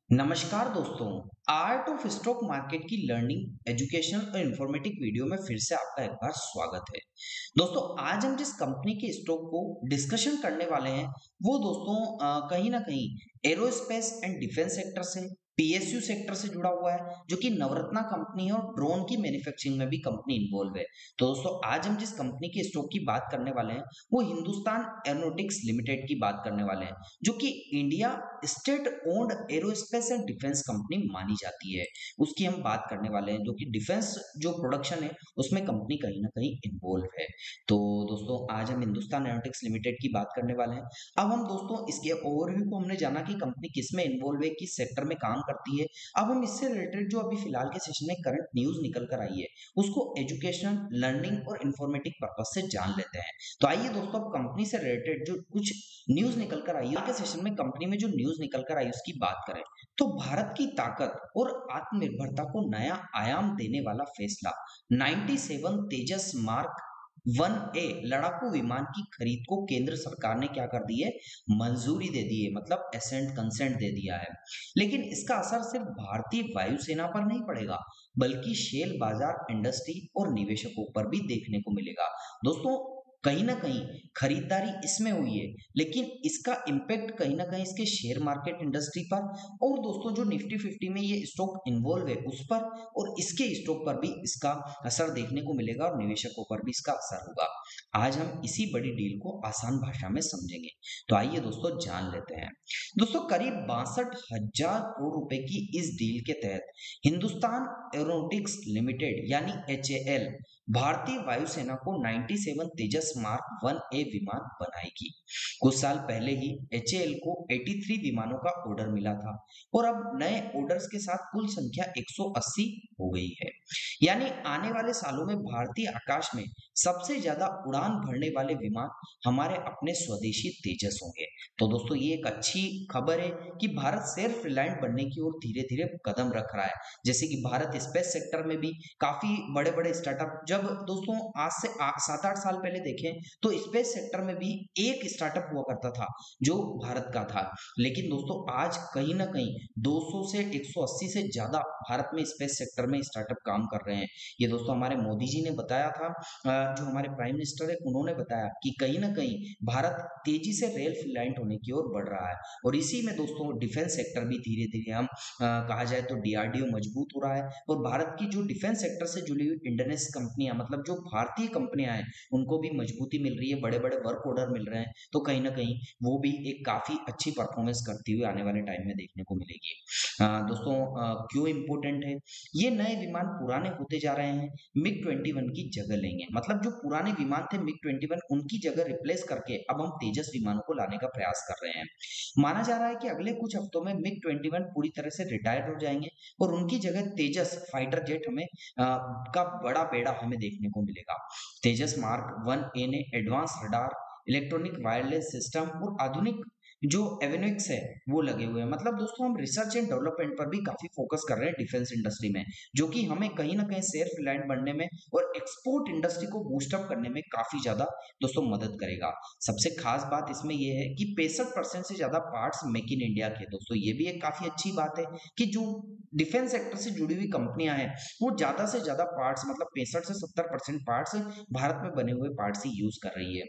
नमस्कार दोस्तों। Art of stock market की लर्निंग एजुकेशनल और इंफॉर्मेटिव वीडियो में फिर से आपका एक बार स्वागत है। दोस्तों आज हम जिस कंपनी के स्टॉक को डिस्कशन करने वाले हैं वो दोस्तों कहीं ना कहीं एरोस्पेस एंड डिफेंस सेक्टर से पीएसयू सेक्टर से जुड़ा हुआ है, जो कि नवरत्ना कंपनी है और ड्रोन की मैन्युफैक्चरिंग में भी कंपनी इन्वॉल्व है। तो दोस्तों आज हम जिस कंपनी के स्टॉक की बात करने वाले हैं वो हिंदुस्तान एरोनॉटिक्स लिमिटेड की बात करने वाले हैं, जो कि India state owned aerospace and defence company मानी जाती है। उसकी हम बात करने वाले हैं, जो कि डिफेंस जो प्रोडक्शन है उसमें कंपनी कहीं ना कहीं इन्वॉल्व है। तो दोस्तों आज हम हिंदुस्तान एरोनॉटिक्स लिमिटेड की बात करने वाले हैं। अब हम दोस्तों इसके ओवरव्यू को हमने जाना कि कंपनी किस में इन्वॉल्व है, किस सेक्टर में काम करती है। अब हम इससे रिलेटेड जो अभी फिलहाल के सेशन में करंट न्यूज निकल कर आई है उसको एजुकेशन लर्निंग और इंफॉर्मेटिव पर्पज से जान लेते हैं। तो आइए दोस्तों अब कंपनी से रिलेटेड जो कुछ न्यूज निकल कर आई है के सेशन में कंपनी में जो न्यूज निकल कर आई उसकी बात करें तो भारत की ताकत और आत्मनिर्भरता को नया आयाम देने वाला फैसला 97 तेजस मार्क 1A लड़ाकू विमान की खरीद को केंद्र सरकार ने क्या कर दी है, मंजूरी दे दी है, मतलब एसेंट कंसेंट दे दिया है। लेकिन इसका असर सिर्फ भारतीय वायुसेना पर नहीं पड़ेगा, बल्कि शेल बाजार इंडस्ट्री और निवेशकों पर भी देखने को मिलेगा। दोस्तों कहीं ना कहीं खरीदारी इसमें हुई है, लेकिन इसका इम्पैक्ट कहीं ना कहीं इसके शेयर मार्केट इंडस्ट्री पर और दोस्तों जो निफ्टी 50 में ये स्टॉक इन्वॉल्व है उस पर और इसके स्टॉक पर भी इसका असर देखने को मिलेगा और निवेशकों पर भी इसका असर होगा। आज हम इसी बड़ी डील को आसान भाषा में समझेंगे। तो आइए दोस्तों जान लेते हैं। दोस्तों करीब 62,000 करोड़ रुपए की इस डील के तहत हिंदुस्तान एरोनॉटिक्स लिमिटेड यानी एचएएल भारतीय वायुसेना को 97 तेजस मार्क 1A विमान बनाएगी। कुछ साल पहले ही एचएएल को 83 विमानों का ऑर्डर मिला था और अब नए ऑर्डर्स के साथ कुल संख्या 180 हो गई है। यानी आने वाले सालों में भारतीय आकाश में सबसे ज्यादा उड़ान भरने वाले विमान हमारे अपने स्वदेशी तेजस होंगे। तो दोस्तों ये एक अच्छी खबर है कि भारत सेल्फ रिलायंट बनने की ओर धीरे धीरे कदम रख रहा है। जैसे कि भारत स्पेस सेक्टर में भी काफी बड़े बड़े स्टार्टअप, जब दोस्तों आज से 7-8 साल पहले देखें तो स्पेस सेक्टर में भी एक स्टार्टअप हुआ करता था जो भारत का था। लेकिन दोस्तों आज कहीं ना कहीं 200 से 180 से ज्यादा भारत में स्पेस सेक्टर में स्टार्टअप काम कर रहे हैं। ये दोस्तों हमारे मोदी जी ने बताया था, जो हमारे प्राइम मिनिस्टर है उन्होंने बताया कि कहीं ना कहीं भारत तेजी से रेल फ्लाइट होने की ओर बढ़ रहा है। और इसी में दोस्तों डिफेंस सेक्टर भी धीरे धीरे हम कहा जाए तो डीआरडीओ मजबूत हो रहा है और भारत की जो डिफेंस सेक्टर से जुड़ी हुई इंडोनेस कंपनियां, मतलब जो भारतीय कंपनियां हैं उनको भी मजबूती मिल रही है, बड़े बड़े वर्क ऑर्डर मिल रहे हैं। तो कहीं ना कहीं वो भी एक काफी अच्छी परफॉर्मेंस करती हुई आने वाले टाइम में देखने को मिलेगी। दोस्तों क्यों इंपॉर्टेंट है, ये नए विमान पुराने होते जा रहे हैं, मिग 21 की जगह लेंगे। मतलब जो पुराने विमान थे मिग 21 उनकी जगह रिप्लेस करके अब हम तेजस विमानों को लाने का प्रयास कर रहे हैं। माना जा रहा है कि अगले कुछ हफ्तों में मिग 21 पूरी तरह से रिटायर हो जाएंगे और उनकी जगह तेजस फाइटर जेट हमें का बड़ा बेड़ा हमें देखने को मिलेगा। तेजस मार्क 1A ने advance radar, electronic wireless system और आधुनिक जो एविनिक्स है वो लगे हुए हैं। मतलब दोस्तों हम रिसर्च एंड डेवलपमेंट पर भी काफी फोकस कर रहे हैं डिफेंस इंडस्ट्री में, जो कि हमें कहीं ना कहीं सेल्फ रिलायंट बनने में और एक्सपोर्ट इंडस्ट्री को बूस्ट अप करने में काफी ज्यादा दोस्तों मदद करेगा। सबसे खास बात इसमें यह है कि 65% से ज्यादा पार्ट्स मेक इन इंडिया के। दोस्तों ये भी एक काफी अच्छी बात है कि जो डिफेंस सेक्टर से जुड़ी हुई कंपनियां हैं वो ज्यादा से ज्यादा पार्ट्स, मतलब 65 से 70% पार्ट्स भारत में बने हुए पार्ट्स ही यूज कर रही है।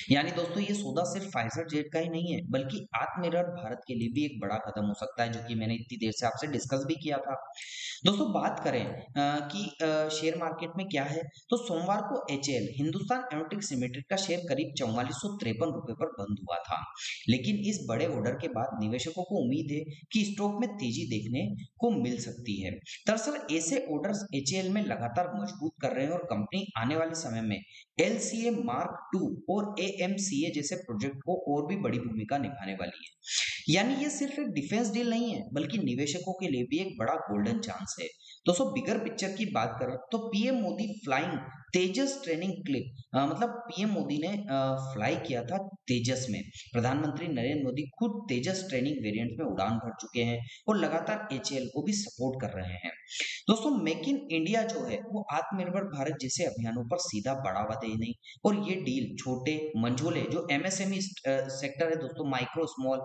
यानी दोस्तों ये सौदा सिर्फ फाइजर जेट का ही नहीं है, बल्कि आत्मनिर्भर भारत के लिए भी एक बड़ा कदम हो सकता है, जो कि मैंने इतनी देर से आपसे डिस्कस भी किया था। दोस्तों बात करें कि शेयर मार्केट में क्या है, तो सोमवार को एचएएल हिंदुस्तान एरोनॉटिक्स लिमिटेड का शेयर करीब 4453 रुपए पर बंद हुआ था। लेकिन इस बड़े ऑर्डर के बाद निवेशकों को उम्मीद है कि स्टॉक में तेजी देखने को मिल सकती है। दरअसल ऐसे ऑर्डर्स एचएएल में लगातार मजबूत कर रहे हैं और कंपनी आने वाले समय में एलसीए मार्क 2 और एएमसीए जैसे प्रोजेक्ट को और भी बड़ी भूमिका निभाने वाली है। यानी ये सिर्फ एक डिफेंस डील नहीं है, बल्कि निवेशकों के लिए भी एक बड़ा गोल्डन चांस है। दोस्तों बिगर पिक्चर की बात करें तो पीएम मोदी फ्लाइंग तेजस ट्रेनिंग क्लिप मतलब पीएम मोदी ने फ्लाई किया था तेजस में। प्रधानमंत्री नरेंद्र मोदी खुद तेजस ट्रेनिंग वेरिएंट में उड़ान भर चुके हैं और लगातार एचएएल को भी सपोर्ट कर रहे हैं। दोस्तों मेक इन इंडिया जो है वो आत्मनिर्भर भारत जैसे अभियानों पर सीधा बढ़ावा देने और ये डील छोटे मंझोले जो एमएसएमई सेक्टर है दोस्तों, माइक्रो स्मॉल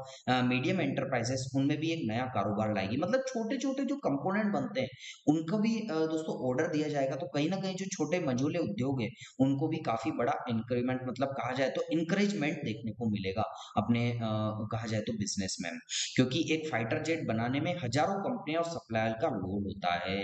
मीडियम एंटरप्राइजेस, उनमें भी एक नया कारोबार लाएगी। मतलब छोटे छोटे जो कंपोनेंट बनते हैं उनको भी दोस्तों ऑर्डर दिया जाएगा, तो कहीं ना कहीं जो छोटे मंझोले उद्योग है उनको भी काफी बड़ा इंक्रीमेंट, मतलब कहा जाए तो इंकरेजमेंट देखने को मिलेगा अपने कहा जाए तो बिजनेस में। क्योंकि एक फाइटर जेट बनाने में हजारों कंपनियां और सप्लायर का रोल होता है।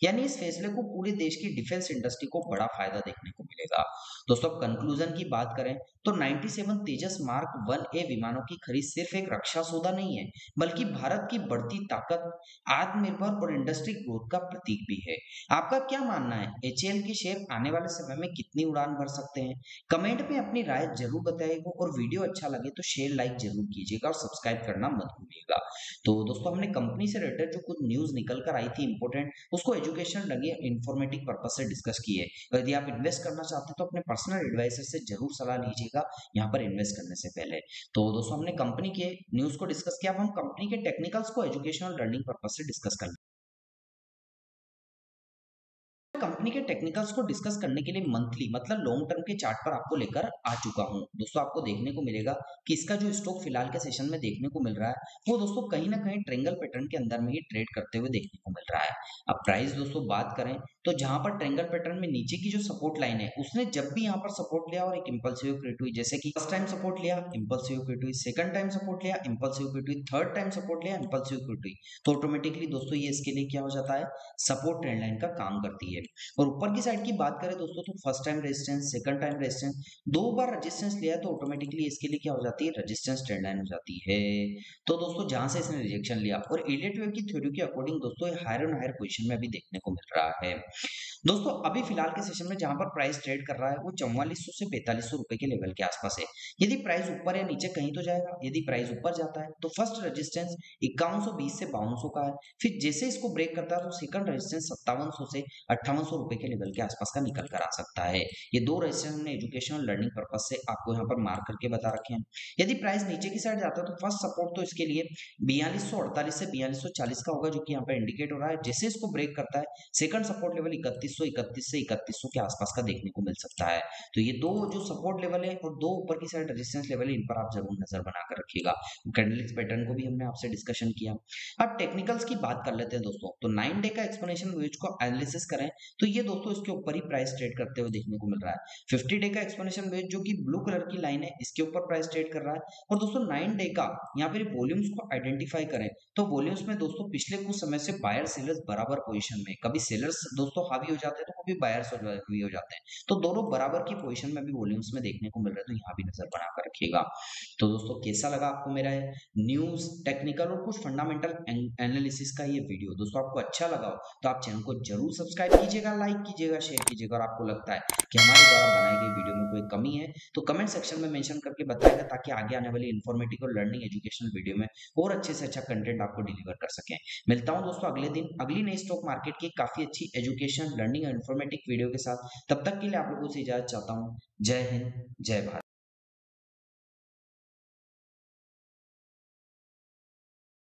यानी इस फैसले को पूरे देश की डिफेंस इंडस्ट्री को बड़ा फायदा देखने को मिलेगा। दोस्तों अब कंक्लूजन की बात करें तो 97 तेजस मार्क 1A विमानों की खरीद सिर्फ एक रक्षा सौदा नहीं है, बल्कि भारत की बढ़ती ताकत, आत्मनिर्भर और इंडस्ट्री ग्रोथ का प्रतीक भी है। आपका क्या मानना है, एचएएल के शेयर आने वाले समय में कितनी उड़ान भर सकते हैं? कमेंट में अपनी राय जरूर बताइएगा और वीडियो अच्छा लगे तो शेयर लाइक जरूर कीजिएगा और सब्सक्राइब करना मत भूलिएगा। तो दोस्तों हमने कंपनी से रिलेटेड जो कुछ न्यूज़ निकल कर आई थी इंपॉर्टेंट, उसको एजुकेशनल लगे इन्फॉर्मेटिव पर्पस से डिस्कस किए। तो यदि आप इन्वेस्ट करना चाहते हैं तो अपने पर्सनल एडवाइजर से जरूर सलाह लीजिएगा यहाँ पर इन्वेस्ट करने से पहले। तो दोस्तों हमने कंपनी के न्यूज़ को डिस्कस किया, अब हम कंपनी के टेक्निकल्स को एजुकेशनल लर्निंग पर्पस से डिस्कस कर कंपनी के टेक्निकल्स को डिस्कस करने के लिए मंथली मतलब लॉन्ग टर्म के चार्ट पर आपको लेकर आ चुका हूं। दोस्तों आपको देखने को मिलेगा कि इसका जो स्टॉक फिलहाल के सेशन में देखने को मिल रहा है वो दोस्तों कहीं ना कहीं ट्रायंगल पैटर्न के अंदर में ही ट्रेड करते हुए देखने को मिल रहा है। अब प्राइस दोस्तों बात करें तो जहां पर ट्रायंगल पैटर्न में नीचे की जो सपोर्ट लाइन है उसने जब भी यहाँ पर सपोर्ट लिया और एक इंपल्सिव क्रिएट हुई, जैसे कि फर्स्ट टाइम सपोर्ट लिया इंपल्सिव क्रिएट हुई, सेकंड टाइम सपोर्ट लिया इंपल्सिव क्रिएट हुई, थर्ड टाइम सपोर्ट लिया इंपल्सिव क्रिएट हुई, तो ऑटोमेटिकली दोस्तों ये इसके लिए क्या हो जाता है, सपोर्ट ट्रेंड लाइन का काम करती है। और ऊपर की साइड की बात करें दोस्तों तो first time resistance, second time resistance, दो बार रेजिस्टेंस लिया है तो ऑटोमेटिकली इसके लिए क्या हो जाती है, रेजिस्टेंस ट्रेंड लाइन हो जाती है। तो दोस्तों जहां से इसने रिजेक्शन लिया और इलियट वेव की थ्योरी के अकॉर्डिंग दोस्तों ये हायर एंड हायर पोजीशन में अभी देखने को मिल रहा है। दोस्तों अभी फिलहाल के सेशन में जहां पर प्राइस ट्रेड कर रहा है वो 4400 से 4500 रुपए के लेवल के आसपास है। यदि प्राइस ऊपर या नीचे कहीं तो जाएगा, यदि प्राइस ऊपर जाता है तो फर्स्ट रेजिस्टेंस 5120 से 5200 का है, फिर जैसे इसको ब्रेक करता है तो सेकंड रेजिस्टेंस 5700 से 5800 रुपए के लेवल के आसपास का निकल कर आ सकता है। ये दो रेजिस्टेंस हमने एजुकेशनल लर्निंग पर्पज से आपको यहाँ पर मार्क करके बता रखे हैं। यदि प्राइस नीचे की साइड जाता है तो फर्स्ट सपोर्ट तो इसके लिए 4248 से 4240 का होगा, जो कि यहाँ पर इंडिकेट हो रहा है। जैसे इसको ब्रेक करता है सेकंड सपोर्ट लेवल 3131 से 3100 के आसपास का देखने को मिल सकता है। तो ये दो जो सपोर्ट लेवल है और दो ऊपर की साइड रेजिस्टेंस लेवल है, इन पर आप जरूर नजर बनाकर रखिएगा। कैंडलस्टिक पैटर्न को भी हमने आपसे डिस्कशन किया। अब टेक्निकल्स की बात कर लेते हैं दोस्तों, तो 9 डे का एक्सप्लेनेशन वेज को एनालिसिस करें तो ये दोस्तों इसके ऊपर ही प्राइस ट्रेड करते हुए देखने को मिल रहा है। 50 डे का एक्सप्लेनेशन वेज जो कि ब्लू कलर की लाइन है इसके ऊपर प्राइस ट्रेड कर रहा है। और दोस्तों 9 डे का यहाँ पर वॉल्यूम्स को आइडेंटिफाई करें तो वॉल्यूम्स में दोस्तों पिछले कुछ समय से बायर सेलर्स बराबर पोजीशन में, कभी सेलर्स दोस्तों हावी हो जाते हैं तो कभी बायर्स हावी हो जाते हैं, तो दोनों बराबर की पोजीशन में भी वॉल्यूम्स में देखने को मिल रहा है, तो यहाँ भी नजर बनाकर रखिएगा। तो दोस्तों कैसा लगा आपको मेरा न्यूज टेक्निकल और कुछ फंडामेंटल एनालिसिस का ये वीडियो? दोस्तों आपको अच्छा लगा हो तो आप चैनल को जरूर सब्सक्राइब कीजिएगा, लाइक कीजिएगा, शेयर कीजिएगा, और आपको लगता है कि हमारे द्वारा बनाई गई वीडियो में कोई कमी है तो कमेंट सेक्शन में मेंशन करके बताएगा, ताकि आगे आने वाली इन्फॉर्मेटिव और लर्निंग एजुकेशनल वीडियो में और अच्छे से अच्छा कंटेंट आपको डिलीवर कर सकें। मिलता हूं दोस्तों अगले दिन अगली नई स्टॉक मार्केट की काफी अच्छी एजुकेशन लर्निंग और इन्फॉर्मेटिव वीडियो के साथ। तब तक के लिए आप लोगों से इजाजत चाहता हूं। जय हिंद, जय भारत।